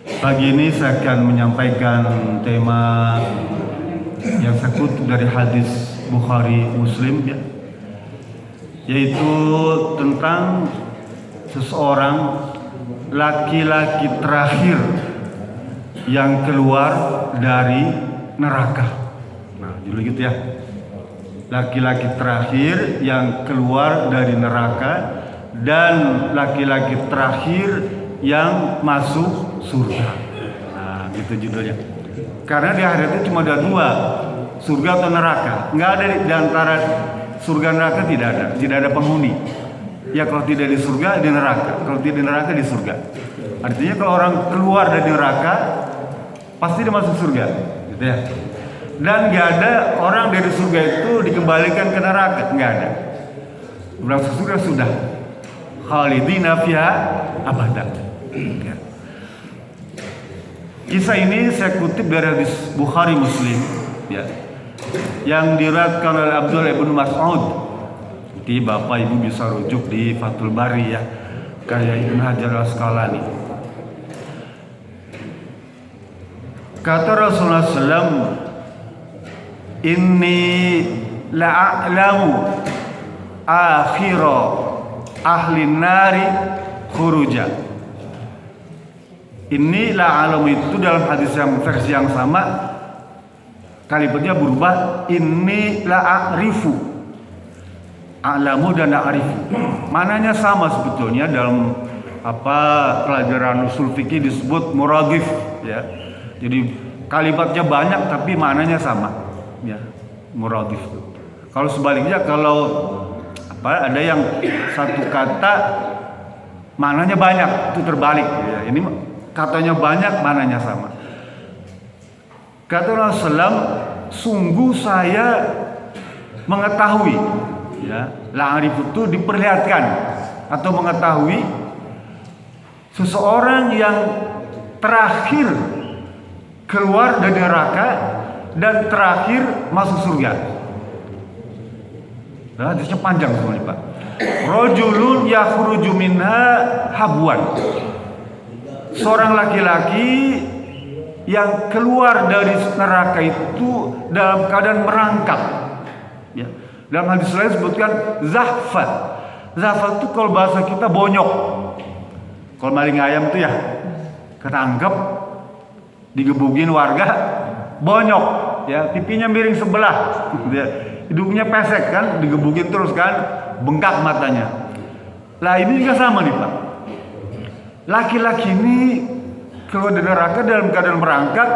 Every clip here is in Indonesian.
Pagi ini saya akan menyampaikan tema yang saya kutip dari hadis Bukhari Muslim, ya, yaitu tentang seseorang laki-laki terakhir yang keluar dari neraka. Nah, jadi gitu ya. Laki-laki terakhir yang keluar dari neraka dan laki-laki terakhir yang masuk surga. Nah, gitu judulnya. Karena di akhirat itu cuma ada dua, surga atau neraka. Nggak ada di antara surga neraka, tidak ada penghuni. Ya, kalau tidak di surga, di neraka. Kalau tidak di neraka, di surga. Artinya kalau orang keluar dari neraka, pasti dia masuk surga, gitu ya. Dan nggak ada orang dari surga itu dikembalikan ke neraka, nggak ada. Masuk surga sudah. Khalidina fiha abadan. Ya. Kisah ini saya kutip dari hadis Bukhari Muslim, ya, yang diriwayatkan oleh Abdullah bin Mas'ud. Jadi Bapak Ibu bisa rujuk di Fathul Bari, ya, karya Ibnu Hajar Al-Asqalani. Kata Rasulullah SAW, inni la'a'lamu akhira ahli nari khuruja. Ini la'alamu itu dalam hadis yang versi yang sama kalimatnya berubah, inni la'arifu. A'lamu dan la'arifu mananya sama sebetulnya. Dalam pelajaran usul fikih disebut muradif, ya. Jadi kalimatnya banyak tapi maknanya sama, ya, muradif. Kalau sebaliknya, kalau ada yang satu kata maknanya banyak, itu terbalik, ya. Ini katanya banyak, maknanya sama. Kata Rasulullah, sungguh saya mengetahui, ya, la'arif itu diperlihatkan atau mengetahui seseorang yang terakhir keluar dari neraka dan terakhir masuk surga. Nah, hadisnya panjang semuanya, Pak. Rajulun yakhruju minha habwan. Seorang laki-laki yang keluar dari neraka itu dalam keadaan merangkak, ya. Dalam hadis lain disebutkan zahfat. Zahfat itu kalau bahasa kita bonyok. Kalau maling ayam itu, ya, ketangkep, digebugin warga, bonyok, ya, pipinya miring sebelah, ya. Hidungnya pesek kan, digebugin terus kan, bengkak matanya. Lah ini juga sama nih, Pak. Laki-laki ini keluar dari neraka dalam keadaan merangkak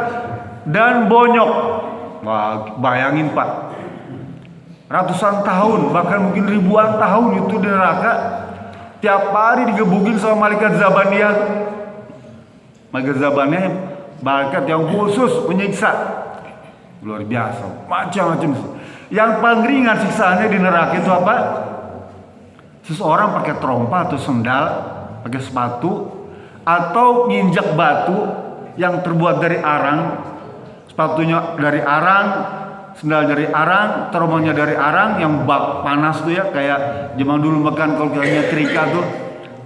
dan bonyok. Wah, bayangin, Pak, ratusan tahun, bahkan mungkin ribuan tahun itu di neraka, tiap hari digebugin sama malaikat Zabaniyah. Malaikat Zabaniyah, malaikat yang khusus menyiksa, luar biasa, macam-macam. Yang paling ringan siksaannya di neraka itu apa? Seseorang pakai trompa atau sendal, pakai sepatu, atau nginjak batu yang terbuat dari arang. Sepatunya dari arang, sendal dari arang, trompanya dari arang yang bak panas tuh, ya, kayak zaman dulu makan kalau kita nyetrika tuh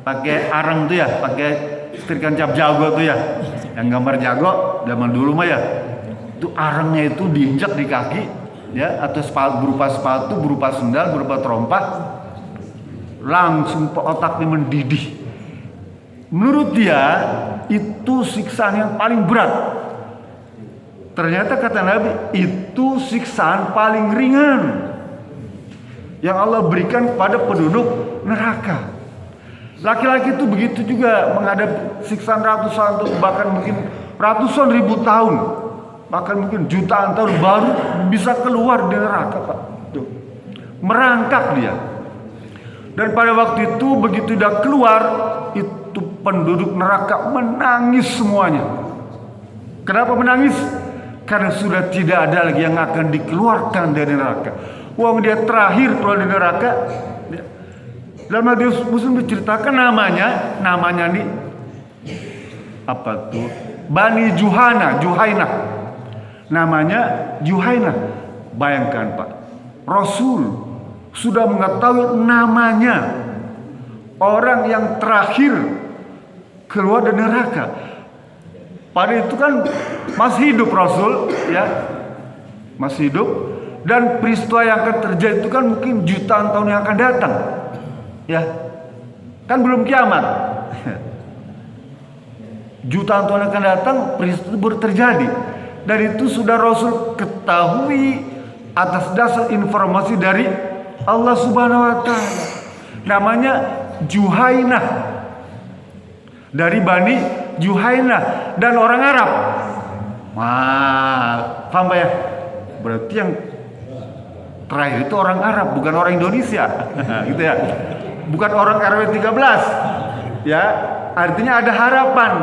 pakai arang tuh, ya, pakai setrikaan cap jago tuh, ya, yang gambar jago zaman dulu mah, ya. Itu arangnya itu diinjak di kaki, ya, atau berupa sepatu, berupa sendal, berupa trompa, langsung otaknya mendidih. Menurut dia itu siksaan yang paling berat. Ternyata kata Nabi, itu siksaan paling ringan yang Allah berikan kepada penduduk neraka. Laki-laki itu begitu juga menghadapi siksaan ratusan, bahkan mungkin ratusan ribu tahun, bahkan mungkin jutaan tahun baru bisa keluar dari neraka, Pak. Tuh. Merangkak dia. Dan pada waktu itu begitu dia keluar, itu penduduk neraka menangis semuanya. Kenapa menangis? Karena sudah tidak ada lagi yang akan dikeluarkan dari neraka. Wong dia terakhir keluar dari neraka. Dalam hadis Muslim diceritakan namanya nih apa tuh? Bani Juhaina. Namanya Juhaina. Bayangkan, Pak, Rasul sudah mengetahui namanya orang yang terakhir keluar dari neraka. Pada itu kan masih hidup Rasul, ya, masih hidup, dan peristiwa yang akan terjadi itu kan mungkin jutaan tahun yang akan datang, ya, kan belum kiamat. Jutaan tahun yang akan datang peristiwa itu baru terjadi, dan itu sudah Rasul ketahui atas dasar informasi dari Allah Subhanahu Wa Taala. Namanya Juhainah, dari Bani Juhainah, dan orang Arab. Wah, paham ya? Berarti yang terakhir itu orang Arab, bukan orang Indonesia. Gitu ya. Bukan orang RW 13. Ya, artinya ada harapan.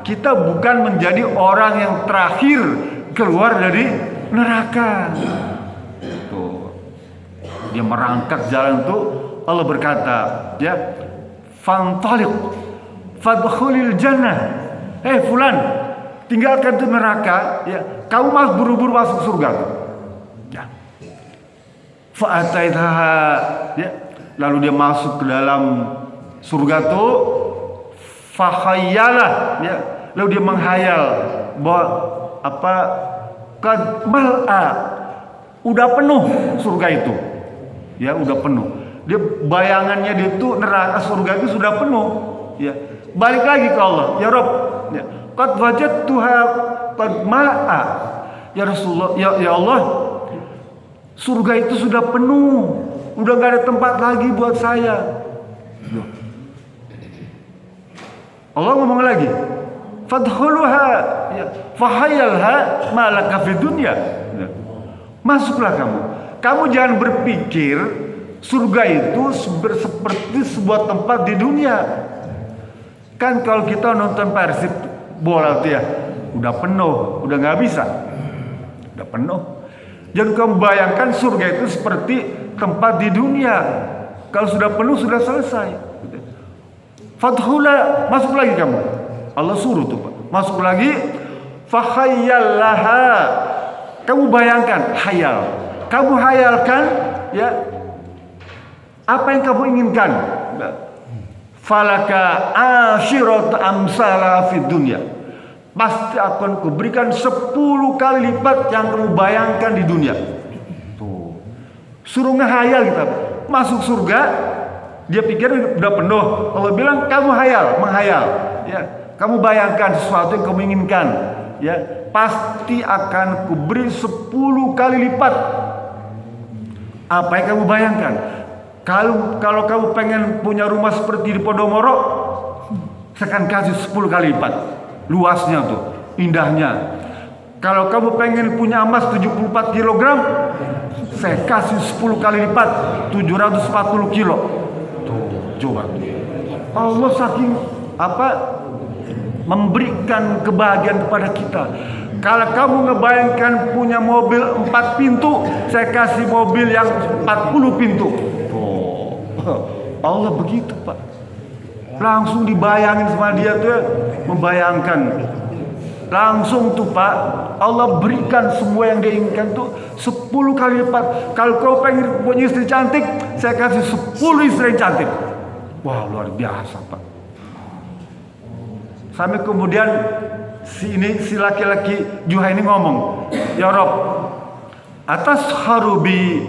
Kita bukan menjadi orang yang terakhir keluar dari neraka. Tuh. Dia merangkak jalan tuh, Allah berkata, ya, fantaliq fadkhulil jannah. Fulan, tinggalkan tuh neraka, ya. Kamu mas buru-buru masuk surga tuh. Ya. Fa'ataitaha, ya. Lalu dia masuk ke dalam surga tuh, fahayyalah, ya. Lalu dia menghayal bahwa qad mal'a, udah penuh surga itu. Ya, udah penuh. Dia bayangannya dia itu neraka surga itu sudah penuh, ya. Balik lagi ke Allah, ya Rabb, ya, qad wajadtuha qad mala'a. Ya Rasulullah, ya Allah, surga itu sudah penuh, udah gak ada tempat lagi buat saya. Allah ngomong lagi, fadkhuluha, ya, fahayyalha malaka fid dunya. Masuklah kamu. Kamu jangan berpikir surga itu seperti sebuah tempat di dunia. Kan kalau kita nonton Persib bola tuh ya, udah penuh, udah nggak bisa, udah penuh. Jadi kamu bayangkan surga itu seperti tempat di dunia. Kalau sudah penuh sudah selesai. Fadkhula, masuk lagi kamu. Allah suruh tuh Pak, masuk lagi. Fahayyallaha, kamu bayangkan, hayal. Kamu hayalkan, ya, apa yang kamu inginkan. Falaka asyirat amsala fid dunya, pasti akan kuberikan 10 kali lipat yang kamu bayangkan di dunia. Tuh, suruh ngehayal kita. Masuk surga, dia pikir udah penuh. Allah bilang kamu menghayal, ya, kamu bayangkan sesuatu yang kamu inginkan, ya, pasti akan kuberi 10 kali lipat apa yang kamu bayangkan. Kalau kamu pengen punya rumah seperti di Podomoro, saya akan kasih 10 kali lipat luasnya tuh, indahnya. Kalau kamu pengen punya emas 74 kg, saya kasih 10 kali lipat 740 kilo. Tuh, coba. Allah saking memberikan kebahagiaan kepada kita. Kalau kamu ngebayangkan punya mobil 4 pintu, saya kasih mobil yang 40 pintu. Allah begitu Pak, langsung dibayangin sama dia tuh, membayangkan langsung tuh Pak. Allah berikan semua yang dia inginkan tuh 10 kali lipat. Kalau kau pengen punya istri cantik, saya kasih 10 istri cantik. Wah, luar biasa Pak. Sampai kemudian si laki-laki Juha ini ngomong, ya Rob, atas harubi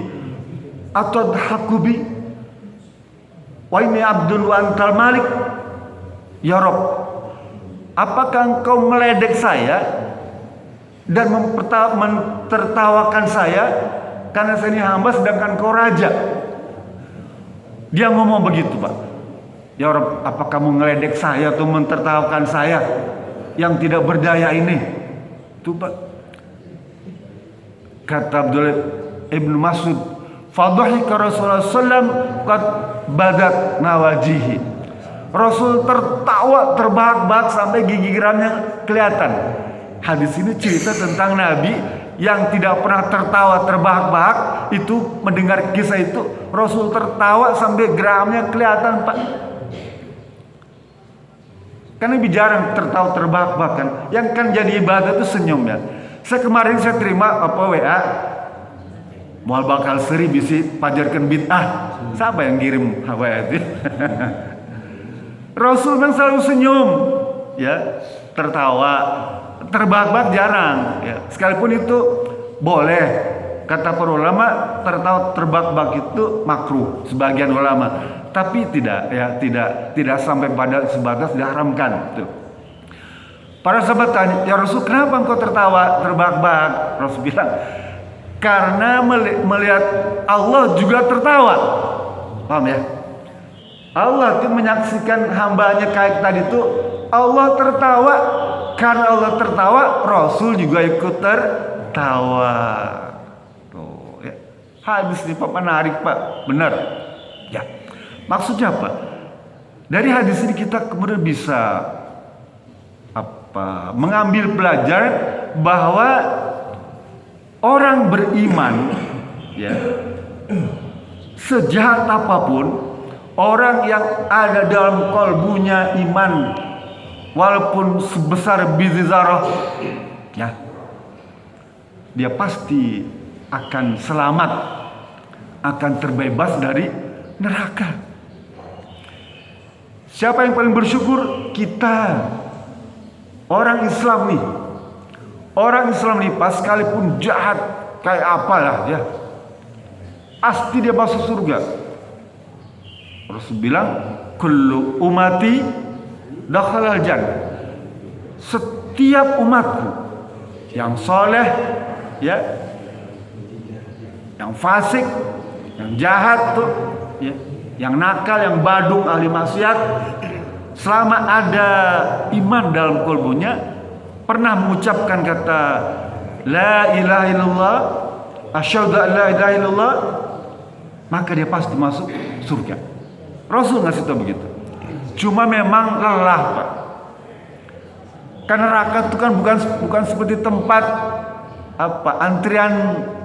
atau hakubi, wa ini abdul wa antal malik. Ya Rob, apakah engkau meledek saya dan mentertawakan saya karena saya ini hamba sedangkan kau raja? Dia ngomong begitu Pak. Ya Rob, apa kamu ngeledek saya atau mentertawakan saya yang tidak berdaya ini? Tuh Pak. Kata Abdullah ibnu Mas'ud, fadhahika Rasulullah sallam qad badat nawajihi. Rasul tertawa terbahak-bahak sampai gigi geramnya kelihatan. Hadis ini cerita tentang Nabi yang tidak pernah tertawa terbahak-bahak. Itu mendengar kisah itu, Rasul tertawa sampai geramnya kelihatan Pak. Karena Nabi jarang tertawa terbahak-bahak kan. Yang kan jadi ibadah itu senyum ya. Kemarin saya terima WA, mual bakal seri bisi pajarkan bid'ah. Siapa yang kirim WA itu? Rasul memang selalu senyum, ya. tertawa, terbahak-bahak jarang. Ya. Sekalipun itu boleh, kata para ulama, tertawa terbahak-bahak itu makruh sebagian ulama, tapi tidak sampai pada sebatas diharamkan. Tuh. Para sahabat tanya, ya Rasul, kenapa engkau tertawa terbahak-bahak? Rasul bilang, karena melihat Allah juga tertawa. Paham ya? Allah itu menyaksikan hambanya kayak tadi itu, Allah tertawa. Karena Allah tertawa, Rasul juga ikut tertawa. Tuh, ya. Hadis ini Pak menarik Pak, benar. Ya, maksudnya apa? Dari hadis ini kita kemudian bisa mengambil belajar bahwa orang beriman, ya, sejahat apapun, orang yang ada dalam kalbunya iman, walaupun sebesar biji zarah, ya, dia pasti akan selamat, akan terbebas dari neraka. Siapa yang paling bersyukur? Kita, orang Islam nih. Orang Islam nih, pas sekalipun jahat kayak apalah ya, pasti dia masuk surga. Rasul bilang, kullu umati dakhalal jannah. Setiap umatku yang soleh, ya, yang fasik, yang jahat tuh, ya, yang nakal, yang badung, ahli maksiat, selama ada iman dalam kalbunya, pernah mengucapkan kata la ilaha illallah, asyhadu an la ilaha illallah, maka dia pasti masuk surga. Rasul ngasih tahu begitu. Cuma memang lelah Pak, karena neraka itu kan bukan seperti tempat antrian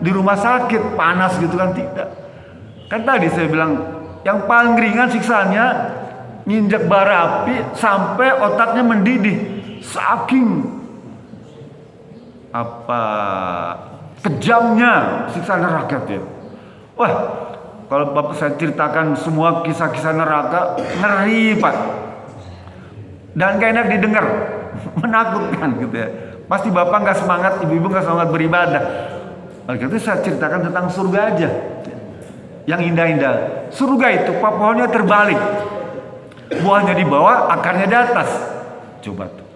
di rumah sakit panas gitu kan, tidak. Kan tadi saya bilang yang paling ringan siksanya nginjak bara api sampai otaknya mendidih, saking kejamnya siksa neraka itu. Wah, kalau Bapak saya ceritakan semua kisah-kisah neraka, ngeri Pak, dan gak enak didengar, menakutkan gitu ya. Pasti Bapak nggak semangat, ibu-ibu nggak semangat beribadah. Oleh karena itu saya ceritakan tentang surga aja, yang indah-indah. Surga itu Pak, pohonnya terbalik, buahnya di bawah, akarnya di atas. Coba tuh,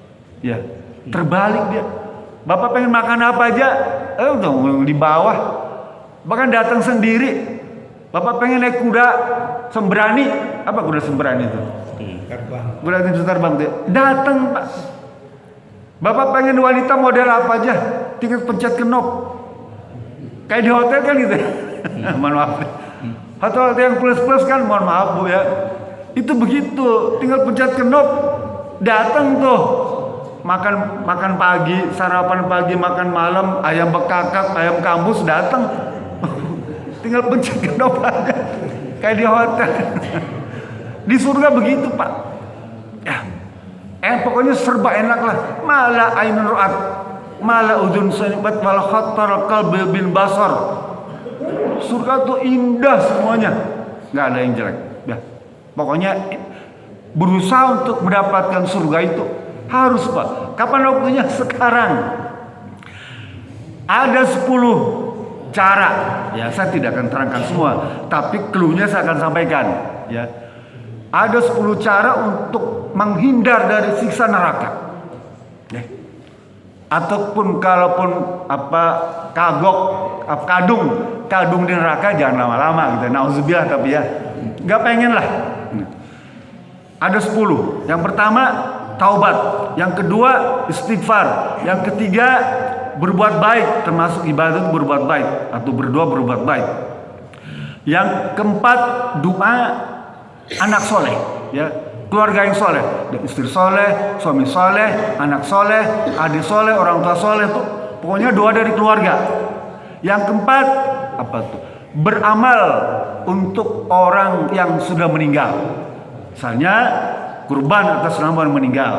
ya, terbalik dia. Bapak pengen makan apa aja, di bawah. Bahkan datang sendiri. Bapak pengen naik kuda sembrani, apa kuda sembrani itu? Kuda terbang tuh. Datang Pak. Bapak pengen wanita model apa aja, tinggal pencet knop. Kayak di hotel kan gitu. Mohon maaf. Hotel yang plus kan, mohon maaf Bu ya. Itu begitu, tinggal pencet knop, datang tuh. Makan pagi, sarapan pagi, makan malam, ayam bekakak, ayam kampus datang. Tinggal pencet knop aja. Kayak di hotel. Di surga begitu Pak. Ya. Pokoknya serba enak lah. Mala ainun ru'at, mala udhun sami'at, wal khattar qalbi bin basar. Surga tuh indah semuanya, nggak ada yang jelek. Ya. Pokoknya berusaha untuk mendapatkan surga itu harus Pak. Kapan waktunya? Sekarang. Ada 10 cara. Ya, saya tidak akan terangkan semua, tapi clue-nya saya akan sampaikan. Ya. Ada 10 cara untuk menghindar dari siksa neraka. Ya. Ataupun kalaupun kadung di neraka jangan lama-lama gitu. Nauzubillah, tapi ya nggak pengen lah. Ada 10. Yang pertama taubat, yang kedua istighfar, yang ketiga berbuat baik, termasuk ibadah berbuat baik atau berdoa berbuat baik. Yang keempat doa anak soleh, ya, keluarga yang soleh, istri soleh, suami soleh, anak soleh, adik soleh, orang tua soleh, tuh pokoknya doa dari keluarga. Yang keempat apa tuh? Beramal untuk orang yang sudah meninggal. Misalnya kurban atas nama orang meninggal,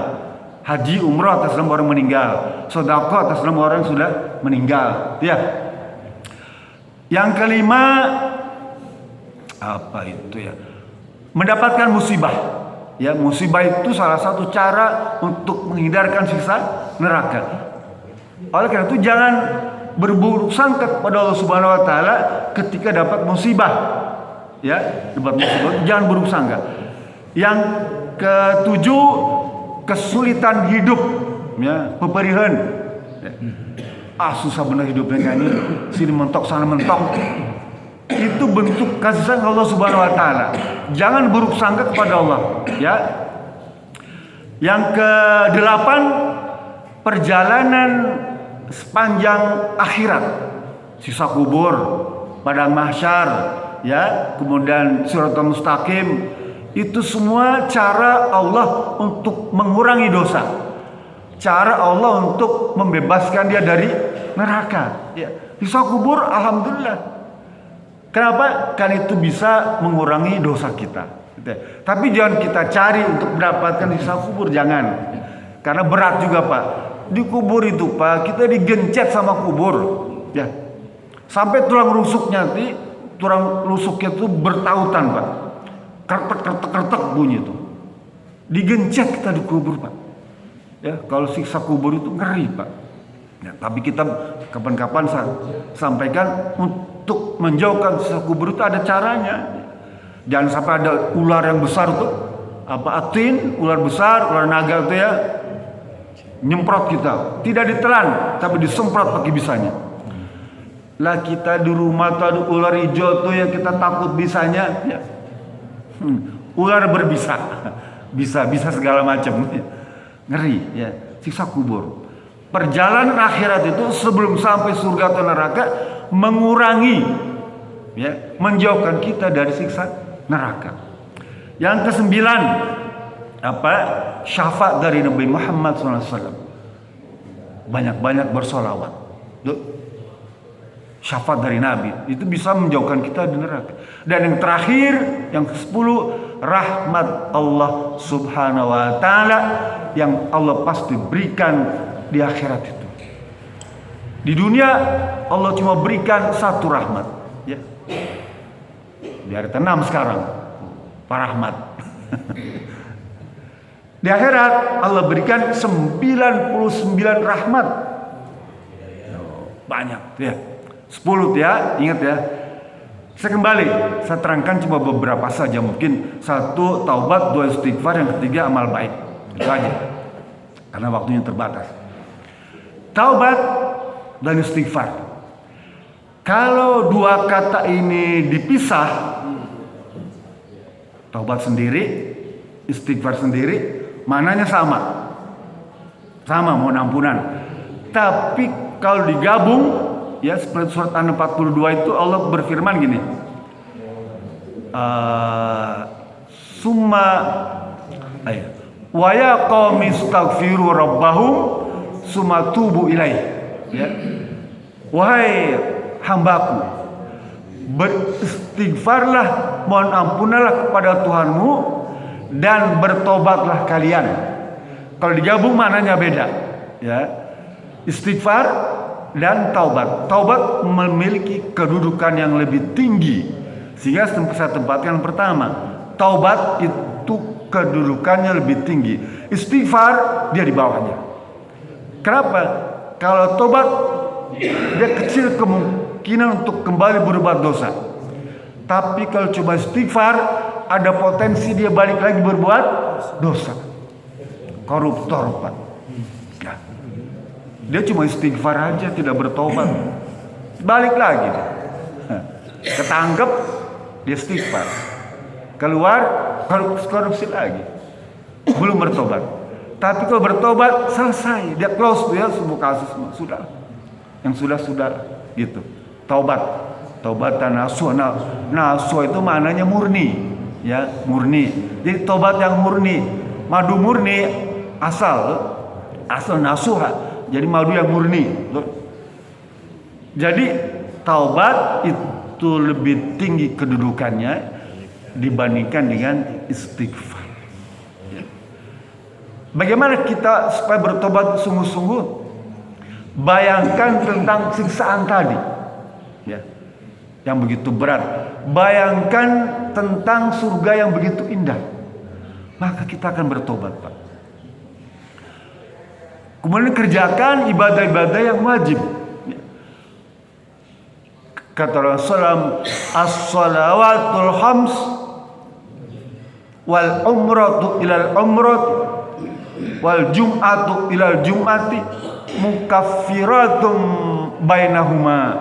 haji umroh atas nama orang meninggal, sedekah atas nama orang yang sudah meninggal. Ya. Yang kelima apa itu ya? Mendapatkan musibah. Ya, musibah itu salah satu cara untuk menghindarkan siksa neraka. Oleh karena itu jangan berburuk sangka kepada Allah Subhanahu wa taala ketika dapat musibah. Ya, dapat musibah jangan buruk sangka. Yang ketujuh, kesulitan hidup, ya, peperihan. Ya. Susah benar hidupnya ini, sini mentok sana mentok. Itu bentuk kasih sayang Allah Subhanahu wa taala. Jangan buruk sangka kepada Allah, ya. Yang kedelapan, perjalanan sepanjang akhirat, sisa kubur, padang mahsyar, ya, kemudian siratal mustaqim. Itu semua cara Allah untuk mengurangi dosa. Cara Allah untuk membebaskan dia dari neraka, ya. Sisa kubur alhamdulillah. Kenapa? Karena itu bisa mengurangi dosa kita. Tapi jangan kita cari untuk mendapatkan sisa kubur, jangan. Karena berat juga Pak. Di kubur itu Pak, kita digencet sama kubur, ya. Sampai tulang rusuknya itu bertautan Pak. Kertek bunyi itu. Digencet kita di kubur Pak. Ya, kalau siksa kubur itu ngeri Pak. Ya, tapi kita kapan-kapan sampaikan untuk menjauhkan siksa kubur itu ada caranya. Jangan sampai ada ular yang besar tuh, atin, ular besar, ular naga itu ya, nyemprot kita. Tidak ditelan, tapi disemprot pakai bisanya. Lah kita di rumah tuh ada ular hijau tuh yang kita takut bisanya, ya. Ular berbisa, bisa segala macam, ngeri ya, siksa kubur. Perjalanan akhirat itu sebelum sampai surga atau neraka mengurangi, ya, menjauhkan kita dari siksa neraka. Yang kesembilan, syafaat dari Nabi Muhammad SAW. Banyak-banyak bersolawat. Syafaat dari Nabi itu bisa menjauhkan kita dari neraka. Dan yang terakhir, yang ke-10, rahmat Allah Subhanahu wa taala yang Allah pasti berikan di akhirat itu. Di dunia Allah cuma berikan satu rahmat, ya. Di hari ke-6 sekarang, Pak Rahmat. Di akhirat Allah berikan 99 rahmat. Banyak ya. 10 ya, ingat ya. Saya kembali, saya terangkan cuma beberapa saja, mungkin 1 taubat, 2 istighfar, yang ketiga amal baik. Itu aja. Karena waktunya terbatas. Taubat dan istighfar. Kalau 2 kata ini dipisah, taubat sendiri, istighfar sendiri, mananya sama. Sama, mohon ampunan. Tapi kalau digabung, ya seperti surat An-42 itu Allah berfirman gini. Wa ya qaumi astaghfiru rabbahum summa tubu ilaih. Ya. Wahai hambaku, beristighfarlah, mohon ampunlah kepada Tuhanmu dan bertobatlah kalian. Kalau digabung maknanya beda, ya. Istighfar dan taubat. Taubat memiliki kedudukan yang lebih tinggi, sehingga saya tempatkan pertama. Taubat itu kedudukannya lebih tinggi. Istighfar dia di bawahnya. Kenapa? Kalau taubat dia kecil kemungkinan untuk kembali berbuat dosa. Tapi kalau coba istighfar, ada potensi dia balik lagi berbuat dosa. Koruptor Pak. Ya. Dia cuma istighfar aja, tidak bertobat, balik lagi. Ketangkep, dia istighfar, keluar korupsi lagi, belum bertobat. Tapi kalau bertobat selesai, dia close tuh ya, semua kasus sudah, yang sudah gitu. Taubatan nasuh. Nasuh itu maknanya murni, ya, murni. Jadi tobat yang murni, madu murni, asal nasuha. Jadi madu yang murni. Jadi taubat itu lebih tinggi kedudukannya dibandingkan dengan istighfar. Bagaimana kita supaya bertobat sungguh-sungguh? Bayangkan tentang siksaan tadi, ya, yang begitu berat. Bayangkan tentang surga yang begitu indah. maka kita akan bertobat, Pak. Kemudian kerjakan ibadah-ibadah yang wajib. Kata Rasulullah, as-salawatul khams wal umratu ilal umrat wal jum'atu ilal jum'ati mukaffiratun bainahuma.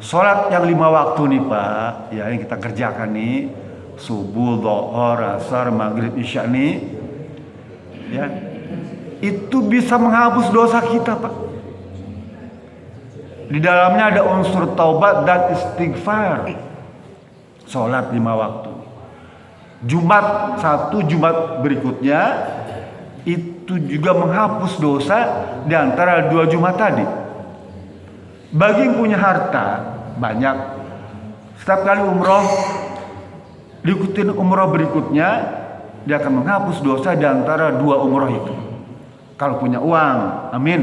Salat yang 5 waktu nih, Pak, ya, yang kita kerjakan nih, subuh, dhuhur, asar, maghrib, isya nih, ya, itu bisa menghapus dosa kita, Pak. Di dalamnya ada unsur taubat dan istighfar. Salat 5 waktu. Jumat satu, Jumat berikutnya itu juga menghapus dosa di antara 2 Jumat tadi. Bagi yang punya harta banyak, setiap kali umroh diikutin umroh berikutnya, dia akan menghapus dosa di antara 2 umroh itu. Kalau punya uang, amin.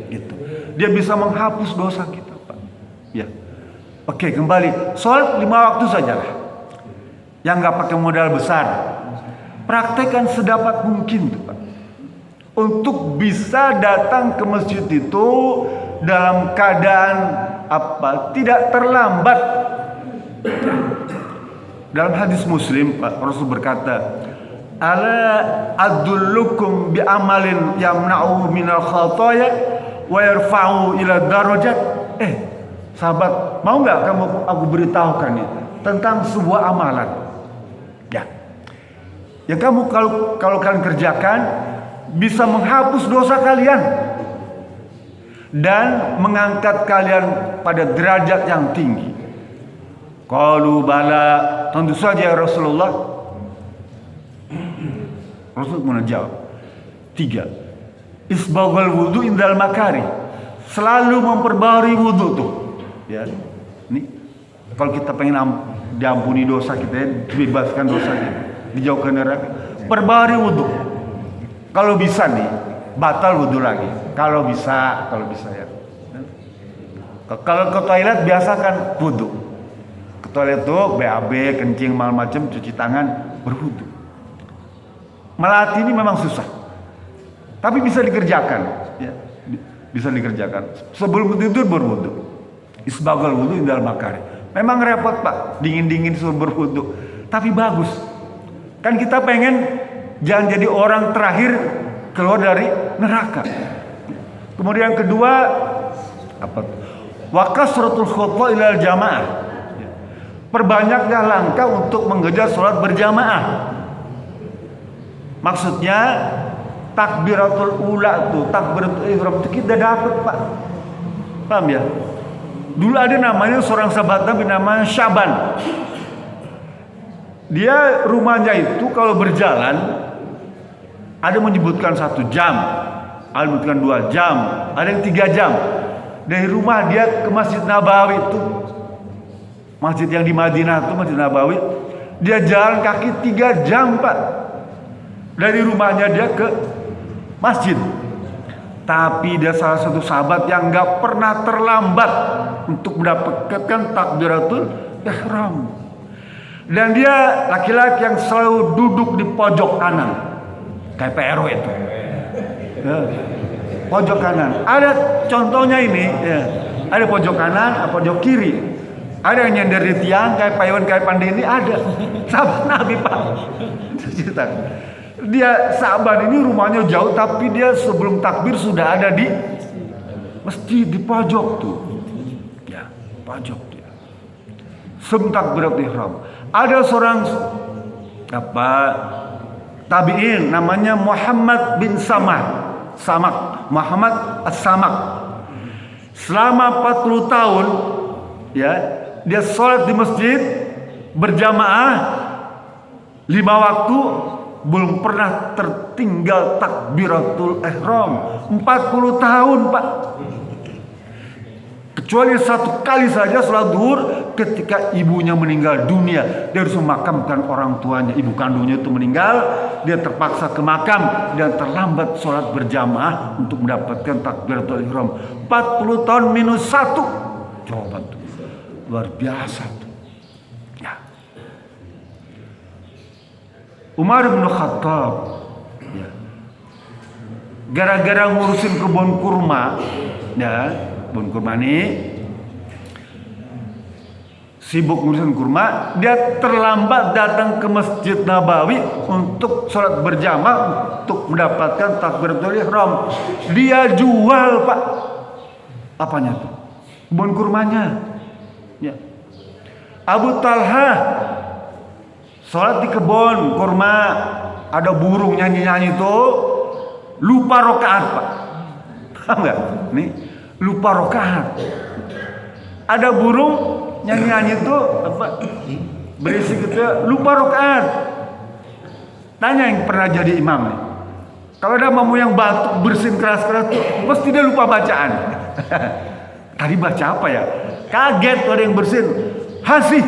Gitu. Dia bisa menghapus dosa kita, Pak. Ya. Oke, kembali. Sholat 5 waktu sajalah. Yang nggak pakai modal besar. Praktekkan sedapat mungkin, tuh, Pak. Untuk bisa datang ke masjid itu dalam keadaan apa? Tidak terlambat. Dalam hadis Muslim, Pak, Rasul berkata, ala adullukum bi amalin yamna'u minal khataya wa yarfa'u ila darajat. Sahabat, mau nggak kamu aku beritahukan nih tentang sebuah amalan, ya, yang kamu kalau kalian kerjakan bisa menghapus dosa kalian dan mengangkat kalian pada derajat yang tinggi. Qalu bala, tentu saja ya Rasulullah. Rasul menjawab, 3. Isbaghul wudu indal makari. Selalu memperbarui wudu tuh. Ya. Nih, kalau kita pengen diampuni dosa kita, dibebaskan dosa kita, dijauhkan neraka, perbarui wudu. Kalau bisa nih, batal wudu lagi. Kalau bisa ya. Kalau ke toilet biasakan wudu. Ke toilet tuh BAB, kencing, macam cuci tangan, berwudu. Melatih ini memang susah, tapi bisa dikerjakan, ya, bisa dikerjakan. Sebelum tidur berwudu, isbaghul wudu indal makari. Memang repot, Pak, dingin suruh berwudu, tapi bagus. Kan kita pengen jangan jadi orang terakhir keluar dari neraka. Kemudian kedua, apa? Wa kasratul khutbah ilal jamaah. Perbanyaklah langkah untuk mengejar sholat berjamaah. Maksudnya takbiratul ula tuh, takbiratul ihram itu kita dapat, Pak. Paham ya? Dulu ada namanya seorang sahabat Nabi namanya Syaban. Dia rumahnya itu kalau berjalan ada menyebutkan 1 jam, ada menyebutkan 2 jam, ada yang 3 jam. Dari rumah dia ke Masjid Nabawi itu, masjid yang di Madinah itu, Masjid Nabawi, dia jalan kaki 3 jam, Pak. Dari rumahnya dia ke masjid. Tapi dia salah satu sahabat yang gak pernah terlambat untuk mendapatkan takbiratul ihram. Dan dia laki-laki yang selalu duduk di pojok kanan, kayak PRW itu, ya, pojok kanan. Ada contohnya ini, ya. Ada pojok kanan, pojok kiri. Ada yang nyender di tiang kayak Pak Iwan, kayak Pandini, ada. Sahabat Nabi, Pak. Cerita. Dia sahabat ini rumahnya jauh, tapi dia sebelum takbir sudah ada di masjid di pojok tuh, ya, pojok dia. Sebelum takbiratul ihram. Ada seorang tabi'in namanya Muhammad bin Samak, Muhammad As-Samak. Selama 40 tahun, ya, dia sholat di masjid berjamaah 5 waktu. Belum pernah tertinggal takbiratul ihram 40 tahun, Pak. Kecuali 1 kali saja sholat zuhur ketika ibunya meninggal dunia. Dia harus memakamkan orang tuanya, ibu kandungnya itu meninggal, dia terpaksa ke makam dan terlambat sholat berjamaah untuk mendapatkan takbiratul ihram. 40 tahun minus 1. Coba tuh, luar biasa tuh. Ya. Umar bin Khattab, ya, gara-gara ngurusin kebun kurma, ya, kebun kurma ini sibuk ngurusin kurma, dia terlambat datang ke Masjid Nabawi untuk sholat berjamaah untuk mendapatkan takbiratul ihram. Dia jual, Pak, apanya tuh? Kebun kurmanya. Ya. Abu Talha sholat di kebun kurma, ada burung nyanyi-nyanyi tuh, lupa rokaat, Pak. Paham nggak? Nih, lupa rokaat. Ada burung nyanyi-nyanyi tuh apa? Berisik gitu, lupa rokaat. Tanya yang pernah jadi imam nih. Kalau ada mamu yang batuk bersin keras-keras tuh, pasti dia lupa bacaan. Tadi baca apa ya? Kaget tuh ada yang bersin. Hasih.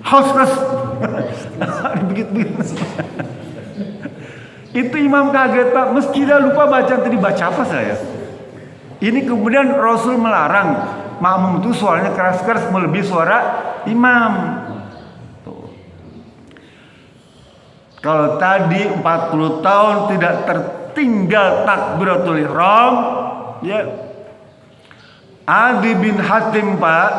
Hostes. Begitu. Itu imam kaget, Pak. Meski dia lupa bacaan, tadi baca apa saya? Ini kemudian Rasul melarang makmum itu suaranya keras-keras melebihi suara imam. Tuh. Kalau tadi 40 tahun tidak tertinggal takbiratul ihram, ya. Adi bin Hatim, Pak,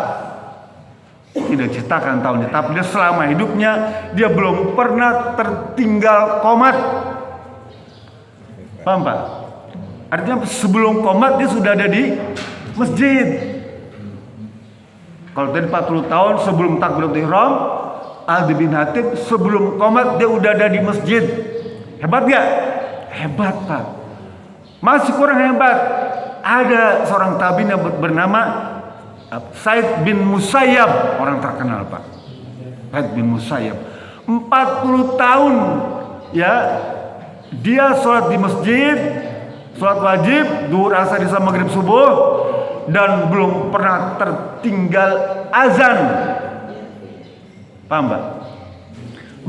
tidak ceritakan tahunnya, tapi dia selama hidupnya dia belum pernah tertinggal qomat. Paham, Pak? Artinya sebelum qomat dia sudah ada di masjid. Kalau tadi 40 tahun sebelum takbiratul ihram, Adi bin Hatim sebelum qomat dia udah ada di masjid. Hebat gak? Hebat, Pak. Masih kurang hebat. Ada seorang tabi'in yang bernama Said bin Musayyab, orang terkenal, Pak. Said bin Musayyab 40 tahun ya dia sholat di masjid, sholat wajib, duhur, asar, isya, maghrib, subuh, dan belum pernah tertinggal azan. Paham, Pak?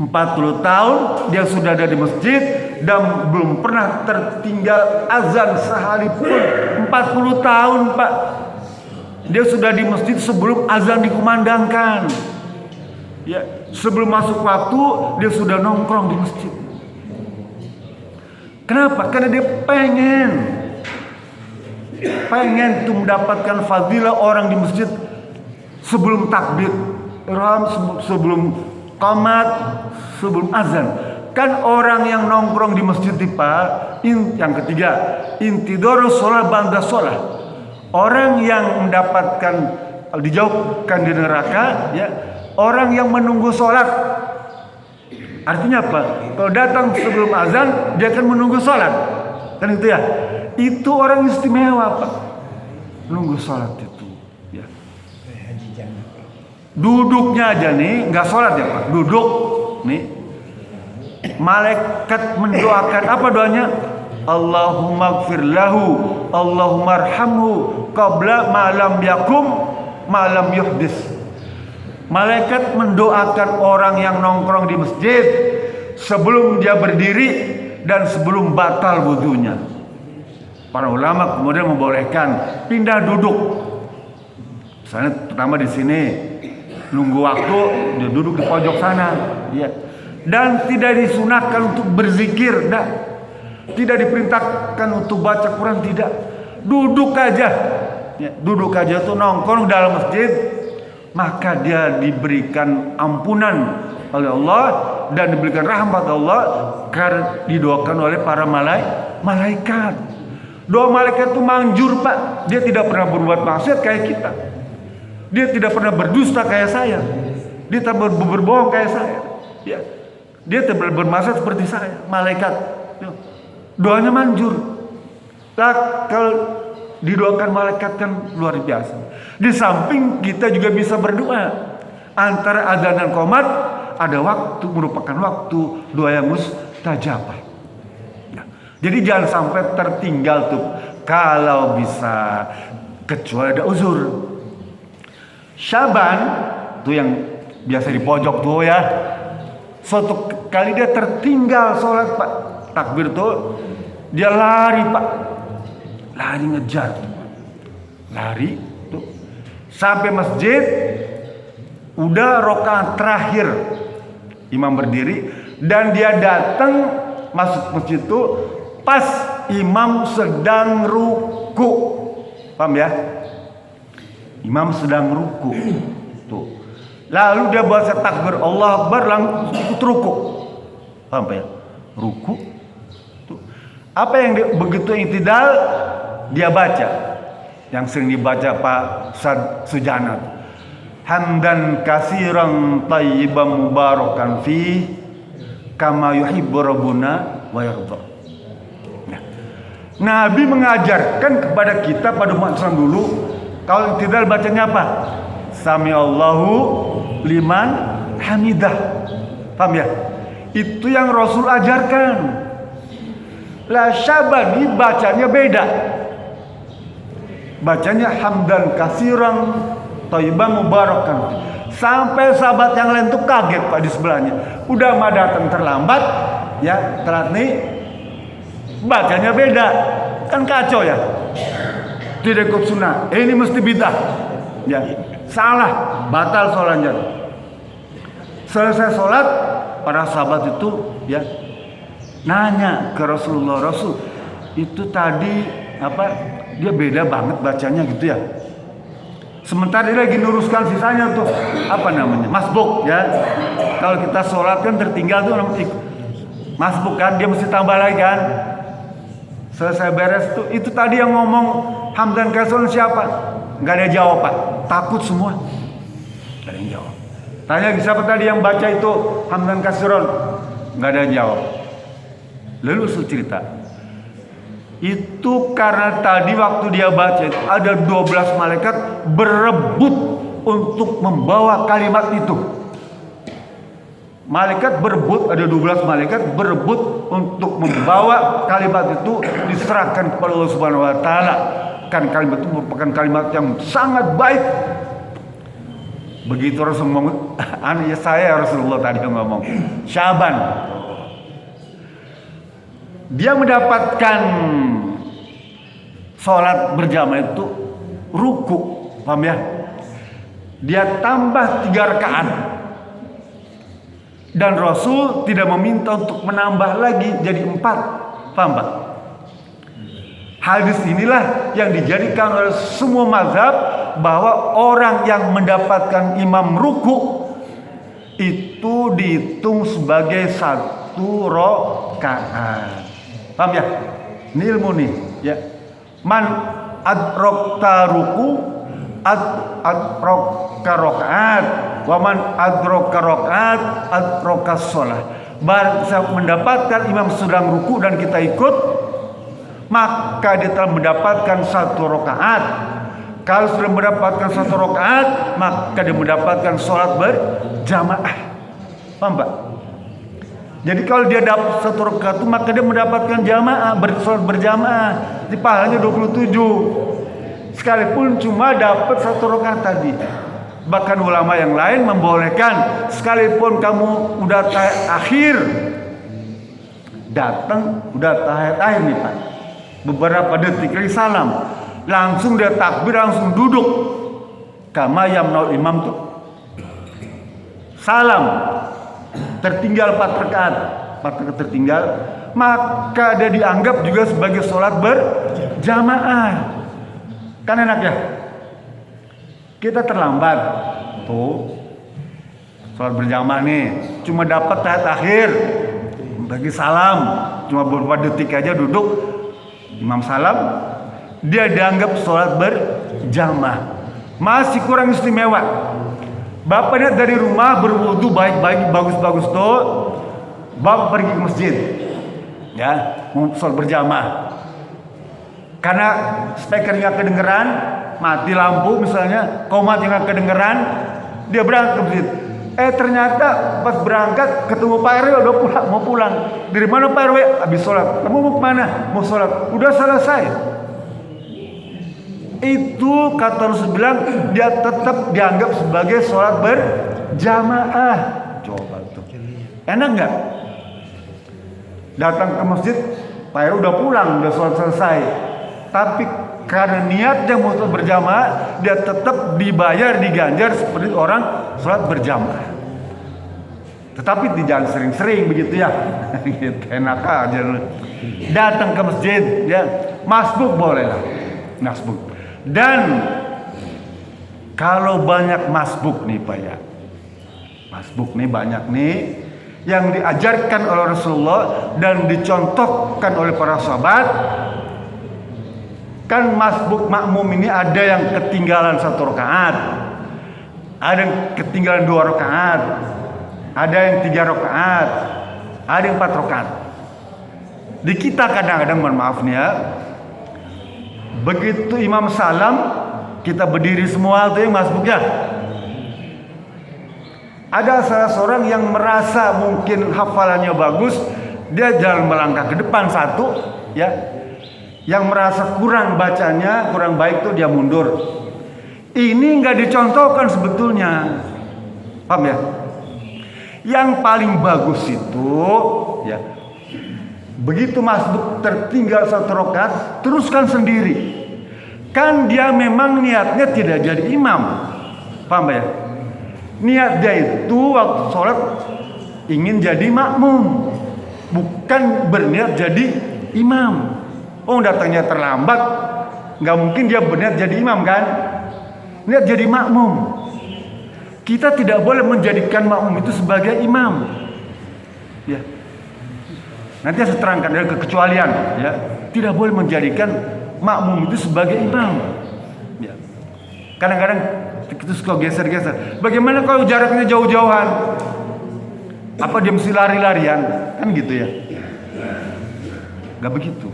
40 tahun dia sudah ada di masjid dan belum pernah tertinggal azan sekalipun. 40 tahun, Pak. Dia sudah di masjid sebelum azan dikumandangkan. Ya, sebelum masuk waktu dia sudah nongkrong di masjid. Kenapa? Karena dia pengen tuh mendapatkan fadilah orang di masjid sebelum takbir ihram, sebelum qomat, sebelum azan. Kan orang yang nongkrong di masjid, Pak, yang ketiga, intidorus sholat ba'da sholat. Orang yang mendapatkan dijauhkan di neraka, ya, orang yang menunggu sholat. Artinya apa? Kalau datang sebelum azan, dia akan menunggu sholat. Kan itu ya? Itu orang istimewa, Pak. Menunggu sholat itu. Ya. Duduknya aja nih, nggak sholat ya, Pak. Duduk nih. Malaikat mendoakan, apa doanya? Allahumma gfir lahu, Allahumma arhamhu qabla ma'lam yakum ma'lam yuhdis. Malaikat mendoakan orang yang nongkrong di masjid sebelum dia berdiri dan sebelum batal wudunya. Para ulama kemudian membolehkan pindah duduk. Misalnya pertama di sini nunggu waktu, dia duduk di pojok sana, ya. Dan tidak disunahkan untuk berzikir, dah. Tidak diperintahkan untuk baca Quran, tidak. Duduk aja, ya, duduk aja tuh nongkrong dalam masjid, maka dia diberikan ampunan oleh Allah dan diberikan rahmat Allah karena didoakan oleh para malaikat. Doa malaikat itu manjur, Pak. Dia tidak pernah berbuat maksiat kayak kita. Dia tidak pernah berdusta kayak saya. Dia tidak berbohong kayak saya. Ya. Dia tidak bermaksiat seperti saya. Malaikat, doanya manjur. Nah, kalau didoakan malaikat kan luar biasa. Di samping kita juga bisa berdoa. Antara azan dan qomat ada waktu, merupakan waktu doa yang mustajabah. Ya. Jadi jangan sampai tertinggal tuh. Kalau bisa, kecuali ada uzur. Syaban tuh yang biasa di pojok tuh ya. Suatu kali dia tertinggal sholat, Pak. Takbir tuh dia lari, Pak. Lari ngejar tuh. Lari tuh sampai masjid, udah rakaat terakhir Imam berdiri dan dia datang masuk masjid itu pas imam sedang ruku. Paham ya? Imam sedang ruku. Tuh. Lalu dia baca takbir Allah Akbar langsung ikut ruku. Paham ya? Ruku. Tuh. Apa yang begitu i'tidal dia baca. Yang sering dibaca Pak Sujana. Hamdan katsiran thayyiban mubarakan fi kama yuhibbu rabbuna wa yarda. Nah, Nabi mengajarkan kepada kita pada umat Islam dulu kalau i'tidal bacanya apa? Sami Allahu liman hamidah. Paham ya? Itu yang Rasul ajarkan. Lah Syabani bacanya beda. Bacanya hamdan katsiran thayyiban mubarakan. Sampai sahabat yang lain tuh kaget Pak di sebelahnya. Udah mah datang terlambat, ya telat nih. Bacanya beda. Kan kacau ya. Tidak ikut sunnah. Ini mesti bidah. Ya, salah, batal sholatnya. Selesai sholat, para sahabat itu ya nanya ke Rasulullah, Rasul itu tadi apa? Dia beda banget bacanya gitu ya. Sementara dia lagi luruskan sisanya tuh apa namanya? Masbuk ya. Kalau kita sholat kan tertinggal tuh namanya masbuk kan, dia mesti tambah lagi kan. Selesai beres tuh, itu tadi yang ngomong hamdan katsiran siapa? Gak ada jawab Pak, takut semua. Gak ada yang jawab. Tanya siapa tadi yang baca itu hamdan katsiran? Gak ada yang jawab. Lalu saya cerita. Itu karena tadi waktu dia baca itu ada 12 malaikat berebut untuk membawa kalimat itu. Malaikat berebut, ada 12 malaikat berebut untuk membawa kalimat itu diserahkan kepada Allah Subhanahu wa taala. Kan kalimat itu merupakan kalimat yang sangat baik. Begitu Rasul ngomong, saya Rasulullah tadi ngomong, Syaban. Dia mendapatkan sholat berjamaah itu ruku, paham ya? Dia tambah 3 rakaat. Dan Rasul tidak meminta untuk menambah lagi jadi 4, paham Pak? Hadis inilah yang dijadikan oleh semua mazhab bahwa orang yang mendapatkan imam ruku itu dihitung sebagai 1 rakaat. Paham ya? Ini ilmu nih, ya. Man adrokta ruku adrokta rakaat, wa man adrokta rakaat adrokta sholat. Barang saya mendapatkan imam sedang ruku dan kita ikut, maka dia telah mendapatkan 1 rakaat. Kalau sudah mendapatkan 1 rakaat, maka dia mendapatkan sholat berjamaah. Paham Pak? Jadi kalau dia dapat 1 rakaat itu, maka dia mendapatkan jamaah, sholat berjamaah. Jadi pahalanya 27. Sekalipun cuma dapat 1 rakaat tadi. Bahkan ulama yang lain membolehkan sekalipun kamu udah akhir datang, udah tahiyat akhir nih Pak. Beberapa detik lagi salam, langsung dia takbir, langsung duduk. Kama yamnaul imam tuh salam. Tertinggal 4 rakaat, 4 rakaat tertinggal, maka dia dianggap juga sebagai sholat berjamaah. Kan enak ya? Kita terlambat, tuh sholat berjamaah nih, cuma dapat tahiyat akhir, bagi salam, cuma beberapa detik aja duduk, imam salam, dia dianggap sholat berjamaah, masih kurang istimewa. Bapaknya dari rumah berwudu baik-baik, bagus-bagus tuh, bapak pergi ke masjid, ya, mau sholat berjamaah. Karena speaker nggak kedengeran, mati lampu misalnya, komat yang nggak kedengeran, dia berangkat ke masjid. Ternyata pas berangkat ketemu Pak RW udah pulang, mau pulang. Dari mana Pak RW? Habis sholat. Kamu mau kemana? Mau sholat. Udah selesai. Itu kata Rasul bilang dia tetap dianggap sebagai sholat berjamaah. Coba tuh, enak nggak? Datang ke masjid, Pak RW udah pulang, udah sholat selesai. Tapi karena niatnya mau sholat berjamaah, dia tetap dibayar, diganjar seperti orang sholat berjamaah. Tetapi jangan sering-sering begitu ya. Gitu, enak aja. Datang ke masjid ya, masbuk boleh lah. Masbuk. Dan kalau banyak masbuk nih Pak ya. Masbuk nih banyak nih yang diajarkan oleh Rasulullah dan dicontohkan oleh para sahabat. Kan masbuk makmum ini ada yang ketinggalan 1 rakaat, ada yang ketinggalan 2 rakaat, ada yang 3 rakaat, ada yang 4 rakaat. Di kita kadang-kadang, mohon maaf nih ya, begitu imam salam kita berdiri semua tuh yang masbuknya. Ada salah seorang yang merasa mungkin hafalannya bagus, dia jalan melangkah ke depan satu ya. Yang merasa kurang bacanya, kurang baik tuh dia mundur. Ini nggak dicontohkan sebetulnya, paham ya? Yang paling bagus itu, ya, begitu masbuk tertinggal 1 rakaat, teruskan sendiri. Kan dia memang niatnya tidak jadi imam, paham ya? Niat dia itu waktu sholat ingin jadi makmum, bukan berniat jadi imam. Oh datangnya terlambat, nggak mungkin dia berniat jadi imam kan? Niat jadi makmum. Kita tidak boleh menjadikan makmum itu sebagai imam. Ya. Nanti saya terangkan dari kekecualian. Ya. Tidak boleh menjadikan makmum itu sebagai imam. Ya. Kadang-kadang kita suka geser-geser. Bagaimana kalau jaraknya jauh-jauhan? Apa dia mesti lari-larian? Kan gitu ya. Gak begitu.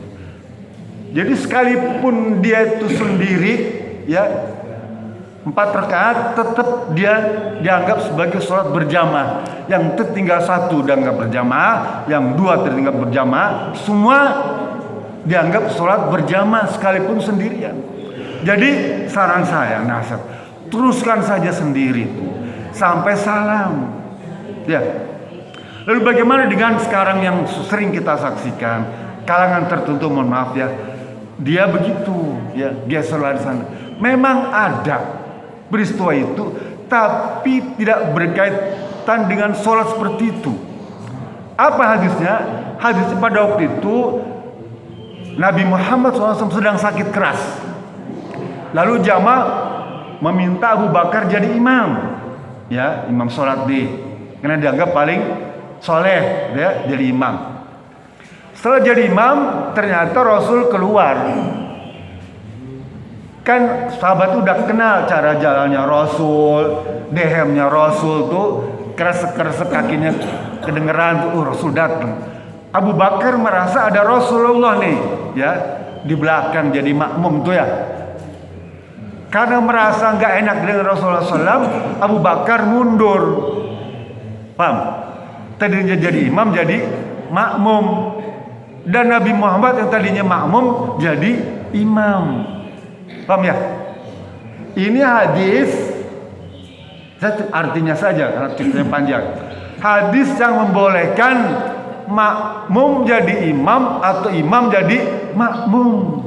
Jadi sekalipun dia itu sendiri, ya 4 rakaat tetap dia dianggap sebagai sholat berjamaah. Yang tertinggal 1 dianggap berjamaah, yang 2 tertinggal berjamaah, semua dianggap sholat berjamaah sekalipun sendirian. Jadi saran saya, nasihat, teruskan saja sendiri tuh sampai salam. Ya. Lalu bagaimana dengan sekarang yang sering kita saksikan, kalangan tertentu, mohon maaf ya, dia begitu, ya, geser lari sana. Memang ada peristiwa itu, tapi tidak berkaitan dengan sholat seperti itu. Apa hadisnya? Hadisnya pada waktu itu Nabi Muhammad SAW sedang sakit keras. Lalu jamaah meminta Abu Bakar jadi imam, ya, imam sholat karena dianggap paling soleh, ya, jadi imam. Setelah jadi imam, ternyata Rasul keluar. Kan sahabat itu udah kenal cara jalannya Rasul, dehemnya Rasul tuh, kresek-kresek kakinya kedengeran tuh, Rasul datang. Abu Bakar merasa ada Rasulullah nih, ya, di belakang jadi makmum tuh ya. Karena merasa nggak enak dengan Rasulullah SAW, Abu Bakar mundur. Paham? Tadinya jadi imam jadi makmum. Dan Nabi Muhammad yang tadinya makmum jadi imam. Paham ya? Ini hadis, artinya saja karena ceritanya panjang. Hadis yang membolehkan makmum jadi imam atau imam jadi makmum.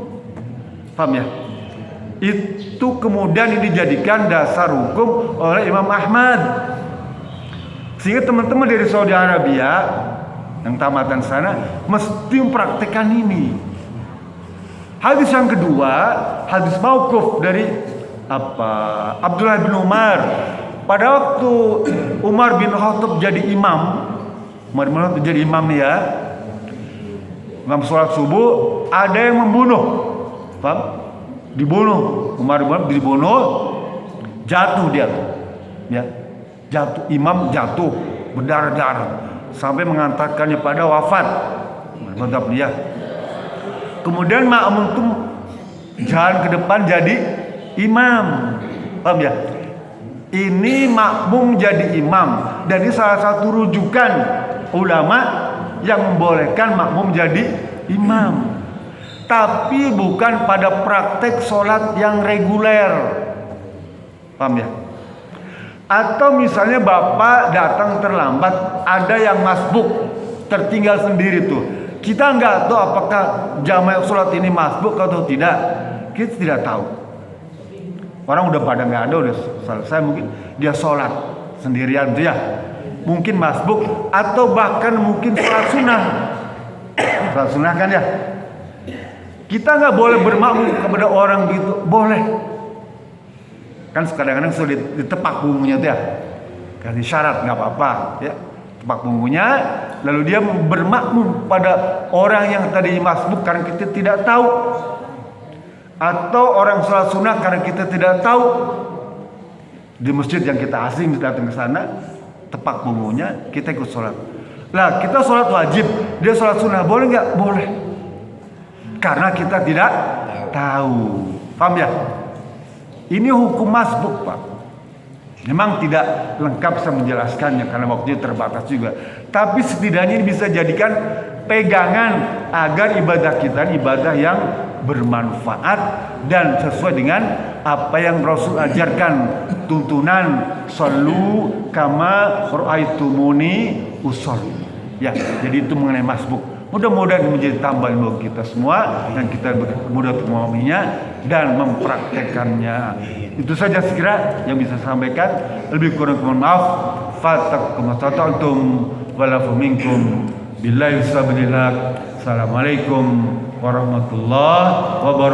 Paham ya? Itu kemudian dijadikan dasar hukum oleh Imam Ahmad. Sehingga teman-teman dari Saudi Arabia yang tamatan sana mesti mempraktikkan ini. Hadis yang kedua, hadis mauquf dari Abdullah bin Umar. Pada waktu Umar bin Khattab jadi imam, Umar bin Khattab jadi imam ya, imam sholat subuh, ada yang membunuh, paham? Dibunuh, Umar bin Khattab dibunuh, jatuh dia, ya, jatuh, imam jatuh, berdarah-darah sampai mengantarkannya pada wafat. Mantap dia. Kemudian makmum itu jalan ke depan jadi imam. Paham ya? Ini makmum jadi imam. Dan ini salah satu rujukan ulama yang membolehkan makmum jadi imam. Tapi bukan pada praktek sholat yang reguler. Paham ya? Atau misalnya bapak datang terlambat, ada yang masbuk, tertinggal sendiri tuh. Kita nggak tahu apakah jamaah sholat ini masbuk atau tidak. Kita tidak tahu. Orang udah pada nggak ada, udah selesai, mungkin dia sholat sendirian tuh ya. mungkin masbuk atau bahkan mungkin sholat sunnah. Sholat sunnah kan ya. Kita nggak boleh bermakmum kepada orang gitu, boleh. Kan kadang-kadang sudah ditepak punggungnya tuh ya, kasih syarat nggak apa-apa ya, tepak punggungnya, lalu dia bermakmum pada orang yang tadi masbuk karena kita tidak tahu, atau orang sholat sunnah karena kita tidak tahu. Di masjid yang kita asing datang ke sana, tepak punggungnya, kita ikut sholat. Lah kita sholat wajib, dia sholat sunnah, boleh nggak? Boleh. Karena kita tidak tahu. Paham ya? Ini hukum masbuk, Pak. Memang tidak lengkap saya menjelaskannya karena waktunya terbatas juga. Tapi setidaknya ini bisa jadikan pegangan agar ibadah kita ibadah yang bermanfaat dan sesuai dengan apa yang Rasul ajarkan, tuntunan sallu kama ra'aitumuni usolli. Ya, jadi itu mengenai masbuk. Mudah-mudahan menjadi tambahan bagi kita semua dan kita mudah untuk memahaminya dan mempraktekannya. Itu saja sekira yang bisa saya sampaikan. Lebih kurang mohon maaf. Fattaqullaha mastata'tum wa'fu minkum billahi sabillillah. Assalamualaikum warahmatullahi wabarakatuh.